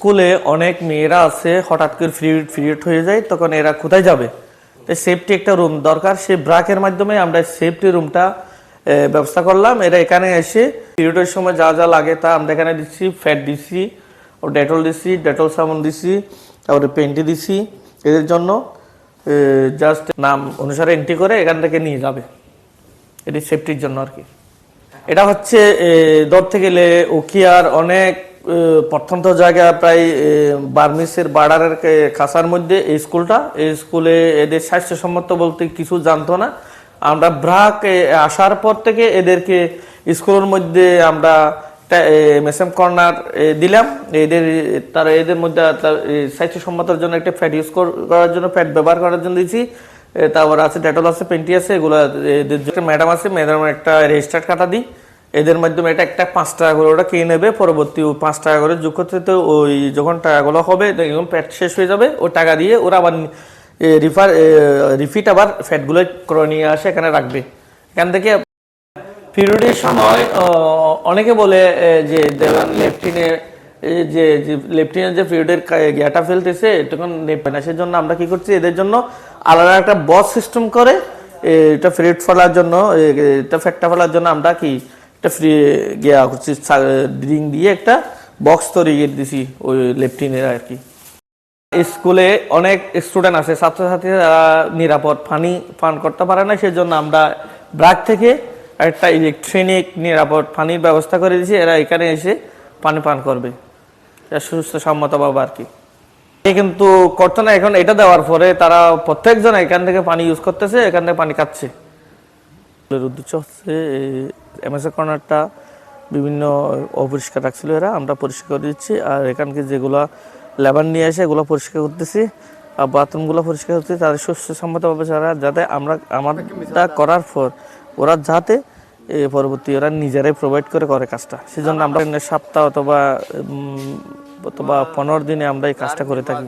স্কুলে অনেক মেয়েরা আছে হঠাৎ করে পিরিয়ড হয়ে যায়, তখন এরা কোথায় যাবে? সেফটি একটা রুম দরকার, সেই ব্রাকের মাধ্যমে আমরা সেফটি রুমটা ব্যবস্থা করলাম। এরা এখানে এসে পিরিয়ডের সময় যা যা লাগে তা আমরা এখানে দিচ্ছি, ফ্যাট দিচ্ছি, ডেটল দিচ্ছি, ডেটল সাবান দিচ্ছি, তারপরে পেন্টি দিচ্ছি। এদের জন্য জাস্ট নাম অনুসারে এন্ট্রি করে এখান থেকে নিয়ে যাবে, এটি সেফটির জন্য আর কি। এটা হচ্ছে ধরতে গেলে উখিয়ার অনেক প্রত্যন্ত জায়গা, প্রায় বার্মিসের বার্ডারের কাছার মধ্যে এই স্কুলটা। এই স্কুলে এদের স্বাস্থ্যসম্মত বলতে কিছু জানতো না। আমরা ব্রাক আসার পর থেকে এদেরকে স্কুলের মধ্যে আমরা এমএসএম কর্নার দিলাম। এদের মধ্যে স্বাস্থ্যসম্মতর জন্য একটা ফ্যাট ইউজ করার জন্য, ফ্যাট ব্যবহার করার জন্য দিয়েছি। তারপর আছে ডেটল আছে, পেন্টি আছে, এগুলো এদের ম্যাডাম আছে, ম্যাডাম একটা রেজিস্টার্ড খাতা দিই। এদের মাধ্যমে এটা একটা 5 টাকা করে ওটা কিনে নেবে, পরবর্তী 5 টাকা করে যোগ করতে, তো ওই যখন টাকাগুলো হবে যখন ফ্যাট শেষ হয়ে যাবে ওই টাকা দিয়ে ওরা আবার রিফিট আবার ফ্যাটগুলো করে নিয়ে আসে এখানে রাখবে। এখান থেকে পিরিয়ডের সময় অনেকে বলে যে লেফটিনে যে লেফটিনের যে পিরিয়ডের গিয়াটা ফেলতেছে তখন নেবে না, সেজন্য আমরা কি করছি এদের জন্য আলাদা একটা বক্স সিস্টেম করে এটা পিরিয়ড ফেলার জন্য, এটা ফ্যাটটা ফেলার জন্য আমরা কি একটা ফ্রি গিয়া করছি, ড্রিং দিয়ে একটা বক্স তৈরি করে দিছি ওই লেফটিনের আর কি। স্কুলে অনেক স্টুডেন্ট আছে, ছাত্রছাত্রীরা যারা নিরাপদ পানি পান করতে পারে না, সেজন্য আমরা ব্রাক থেকে একটা ইলেকট্রনিক নিরাপদ পানির ব্যবস্থা করে দিয়েছি। এরা এখানে এসে পানি পান করবে সুস্থ সম্মতভাবে আর কি। কিন্তু করতো না, এখন এটা দেওয়ার পরে তারা প্রত্যেকজন এখান থেকে পানি ইউজ করতেছে, এখান থেকে পানি খাচ্ছে। উদ্দেশ্য হচ্ছে এমএসএ কর্নারটা বিভিন্ন অপরিষ্কার রাখছিল এরা, আমরা পরিষ্কার করে দিচ্ছি। আর এখানকে যেগুলো লেবার নিয়ে আসে এগুলো পরিষ্কার করতেছি, আর বাথরুমগুলো পরিষ্কার করতেছি, তাদের সুস্থসম্মতভাবে যাতে আমারটা করার পর ওরা যাতে পরবর্তী ওরা নিজেরাই প্রোভাইড করে কাজটা। সেজন্য আমরা সপ্তাহ অথবা 15 দিনে আমরা এই কাজটা করে থাকি।